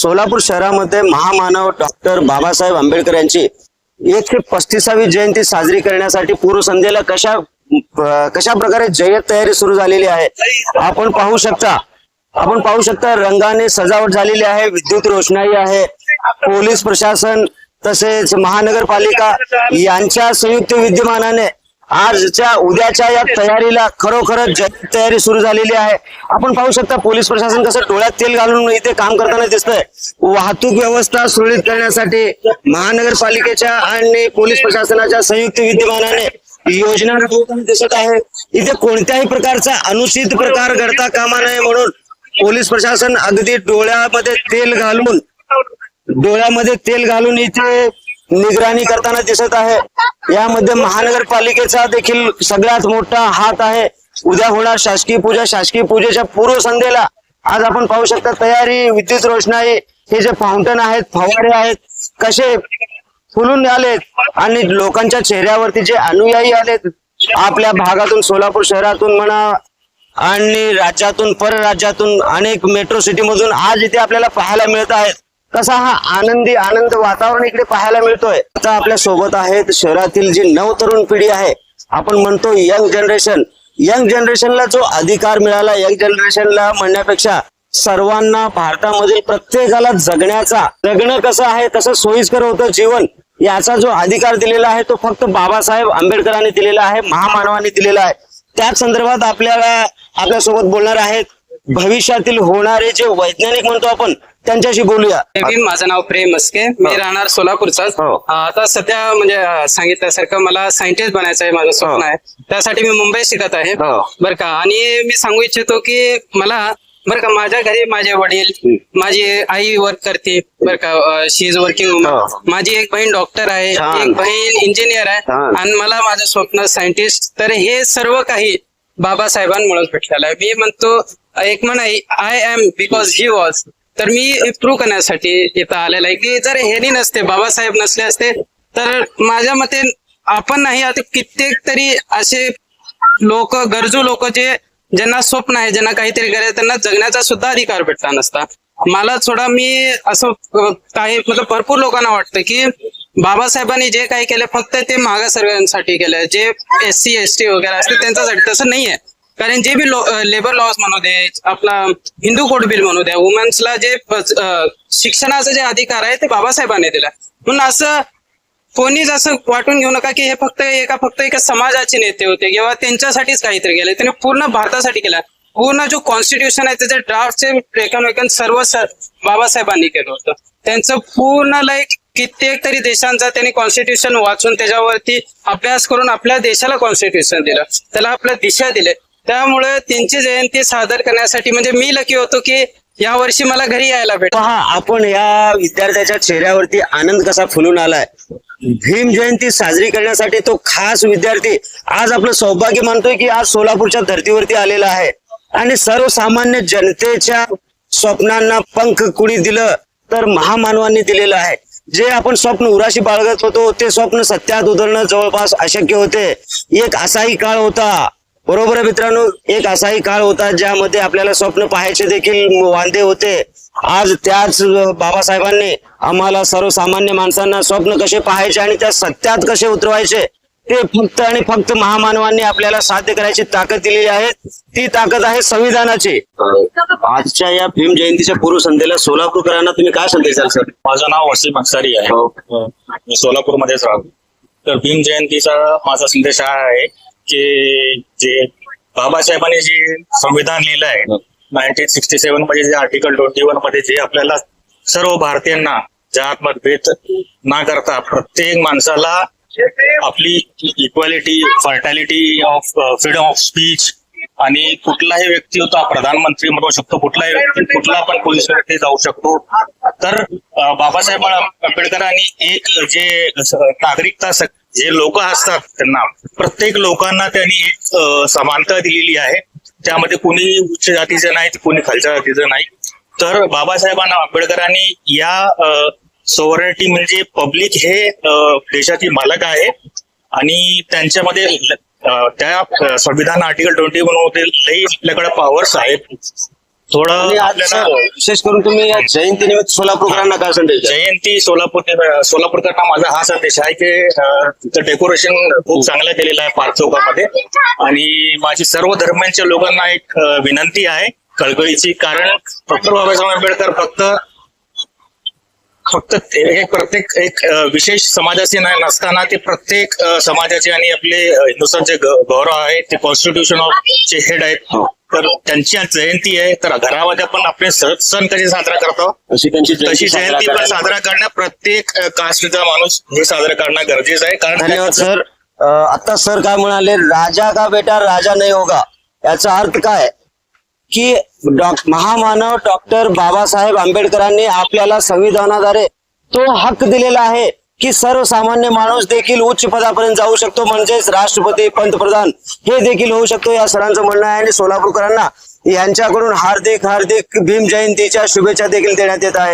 सोलापूर शहरामध्ये महामानव डॉक्टर बाबासाहेब आंबेडकर यांची 135वी जयंती साजरी करण्यासाठी पूर्वसंध्येला कशा प्रकारे जय्यत तयारी सुरू झालेली आहे आपण पाहू शकता रंगाने सजावट झालेली आहे, विद्युत रोषणाई आहे, पोलीस प्रशासन तसेच महानगरपालिका यांच्या संयुक्त विद्यमानाने आजच्या उद्याच्या या तयारीला खरोखरच तयारी सुरू झालेली आहे। आपण पाहू शकता पोलीस प्रशासन कसं डोळ्यात तेल घालून इथे काम करताना दिसतंय। वाहतूक व्यवस्था सुरळीत करण्यासाठी महानगरपालिकेच्या आणि पोलीस प्रशासनाच्या संयुक्त विद्यमानाने योजना राबवताना दिसत आहे। इथे कोणत्याही प्रकारचा अनुचित प्रकार घडता कामा नये म्हणून पोलीस प्रशासन अगदी डोळ्यामध्ये तेल घालून इथे निगराणी करताना दिसत आहे। यामध्ये महानगरपालिकेचा देखील सगळ्यात मोठा हात आहे। उद्या होणार शासकीय पूजेच्या पूर्वसंध्येला आज आपण पाहू शकता तयारी, विद्युत रोषणाई, हे जे फाउंटन आहेत, फवारे आहेत, कसे फुलून आलेत आणि लोकांच्या चेहऱ्यावरती जे अनुयायी आलेत आपल्या भागातून, सोलापूर शहरातून म्हणा आणि राज्यातून, परराज्यातून, अनेक मेट्रो सिटी मधून आज इथे आपल्याला पाहायला मिळत आहेत। कसा हा आनंद वातावरण इकडे पाहायला मिळतोय। आता आपल्या सोबत आहेत शहरातील जी नवतरुण पिढी आहे, आपण म्हणतो यंग जनरेशनला जो अधिकार मिळाला, यंग जनरेशनला म्हणण्यापेक्षा सर्वांना भारतामधील प्रत्येकाला जगणं कसं आहे, कसं सोयीस्कर होतं जीवन, याचा जो अधिकार दिलेला आहे तो फक्त बाबासाहेब आंबेडकरांनी दिलेला आहे, महामानवांनी दिलेला आहे। त्याच संदर्भात आपल्यासोबत बोलणार आहेत भविष्यातील होणारे जे वैज्ञानिक म्हणतो आपण, त्यांच्याशी बोलूया। माझं नाव प्रेम मस्के, मी राहणार सोलापूरचाच। आता सध्या म्हणजे सांगितल्यासारखं मला सायंटिस्ट बनायचं आहे, माझं स्वप्न आहे। त्यासाठी मी मुंबईत शिकत आहे बरं का। आणि मी सांगू इच्छितो की मला बरं का, माझ्या घरी माझे वडील, माझी आई वर्क करते बरं का, शी इज वर्किंग वुमन, माझी एक बहीण डॉक्टर आहे, एक बहीण इंजिनियर आहे आणि मला माझं स्वप्न सायंटिस्ट। तर हे सर्व काही बाबासाहेबांमुळेच भेटलेलं आहे। मी म्हणतो एक म्हण आहे, I am because he was. तर मी प्रूव्ह करण्यासाठी इथं आलेला आहे की जर हे नसते, बाबासाहेब नसले असते तर माझ्या मते आपण नाही, आता कित्येक तरी असे लोक, गरजू लोक ज्यांना स्वप्न आहे, ज्यांना काहीतरी करायचं, त्यांना जगण्याचा सुद्धा अधिकार भेटला नसता। मला थोडा मी असं काही मतलब भरपूर लोकांना वाटतं की बाबासाहेबांनी जे काही केलं फक्त ते मागासवर्गीयांसाठी केलं, जे SC ST वगैरे असते त्यांच्यासाठी। तसं नाहीये, कारण जे बी लेबर लॉज म्हणू दे, आपला हिंदू कोड बिल म्हणू द्या, वुमन्सला जे शिक्षणाचा जे अधिकार आहे ते बाबासाहेबांनी दिला। म्हणून असं कोणीच असं वाटून घेऊ नका की हे फक्त एका समाजाचे नेते होते किंवा त्यांच्यासाठीच काहीतरी केलं। त्यांनी पूर्ण भारतासाठी केलं। पूर्ण जो कॉन्स्टिट्यूशन आहे त्याचे ड्राफ्टचे रेकन सर्व बाबासाहेबांनी केलं होतं। त्यांचं पूर्ण कित्येक तरी देशांचा त्यांनी कॉन्स्टिट्यूशन वाचून त्याच्यावरती अभ्यास करून आपल्या देशाला कॉन्स्टिट्यूशन दिलं, त्याला आपल्या दिशा दिले। त्यामुळे त्यांची जयंती सादर करण्यासाठी म्हणजे मी लकी होतो की या वर्षी मला घरी यायला भेटलं। आपण या विद्यार्थ्याच्या चेहऱ्यावरती आनंद कसा फुलून आलाय। भीम जयंती साजरी करण्यासाठी तो खास विद्यार्थी आज आपलं सौभाग्य मानतोय की आज सोलापूरच्या धर्तीवरती आलेला आहे आणि सर्वसामान्य जनतेच्या स्वप्नांना पंख कुणी दिलं तर महामानवांनी दिलेलं आहे। जे आपण स्वप्न उराशी बाळगत होतो ते स्वप्न सत्यात उतरणं जवळपास अशक्य होते। एक असाही काळ होता, बरोबर आहे मित्रांनो, एक असाही काळ होता ज्यामध्ये आपल्याला स्वप्न पाहायचे देखील वांदे होते। आज त्याच बाबासाहेबांनी आम्हाला सर्वसामान्य माणसांना स्वप्न कसे पाहायचे आणि त्या सत्यात कसे उतरवायचे ते फक्त आणि फक्त महामानवांनी आपल्याला साध्य करायची ताकद दिलेली आहे। ती ताकद आहे संविधानाची। आजच्या या भीम जयंतीच्या पूर्वसंध्येला सोलापूरकरांना तुम्ही काय संदेश द्याल सर? माझं नाव वसीम अन्सारी आहे, मी सोलापूरमध्येच राहतो। तर भीम जयंतीचा माझा संदेश हा आहे की जे बाबासाहेबांनी जे संविधान लिहिलं आहे 1967 मध्ये, जे आर्टिकल 21 मध्ये जे आपल्याला सर्व भारतीयांना जात भेद न करता प्रत्येक माणसाला आपली equality, fertility of freedom of speech, आणि कुठलाही व्यक्ती होता प्रधानमंत्री म्हणू शकतो, कुठलाही व्यक्ती कुठला पण पोलीस व्यक्ती जाऊ शकतो। तर बाबासाहेब आंबेडकरांनी एक जे नागरिकता, जे लोक असतात त्यांना, प्रत्येक लोकांना त्यांनी एक समानता दिलेली आहे। त्यामध्ये कोणी उच्च जातीचं नाही, कोणी खालच्या जातीचं नाही। तर बाबासाहेबांना आंबेडकरांनी या सॉव्हरेनिटी म्हणजे पब्लिक हे देशाची मालक आहे आणि त्यांच्यामध्ये त्या संविधान आर्टिकल 21 मध्ये आपल्याकडे पॉवर्स आहेत। थोडं आणि आज आपल्याला विशेष करून तुम्ही या जयंतीनिमित्त सोलापूरकरांना काय संदेश द्याल? जयंती सोलापूरकरांना माझा हा संदेश आहे की तिथं डेकोरेशन खूप चांगलं केलेलं आहे पार्क चौकामध्ये. आणि माझी सर्व धर्मांच्या लोकांना एक विनंती आहे कळकळीची, कारण डॉक्टर बाबासाहेब आंबेडकर फक्त प्रत्येक एक विशेष समाजाचे नसताना ते प्रत्येक समाजाचे आणि आपले हिंदुस्थानचे गौरव आहे, ते कॉन्स्टिट्यूशन ऑफ चे हेड आहेत. तर त्यांची आज जयंती आहे, तर घरामध्ये आपण आपले सण कसे साजरा करतो अशी त्यांची तशी जयंती पण साजरा साजरा करणं प्रत्येक कास्टचा माणूस हे साजरा करणं गरजेचं आहे. कारण धन्यवाद सर. आता सर काय म्हणाले, राजा का बेटा राजा नाही होगा, याचा अर्थ काय की महामानव डॉक्टर बाबासाहेब आंबेडकरांनी आपल्याला संविधानाद्वारे तो हक्क दिलेला आहे की सर्वसामान्य माणूस देखील उच्च पदापर्यंत जाऊ शकतो, म्हणजेच राष्ट्रपती, पंतप्रधान हे देखील होऊ शकतो, या सरांचं म्हणणं आहे. आणि सोलापूरकरांना यांच्याकडून हार्दिक भीम जयंतीच्या शुभेच्छा देखील देण्यात येत आहेत.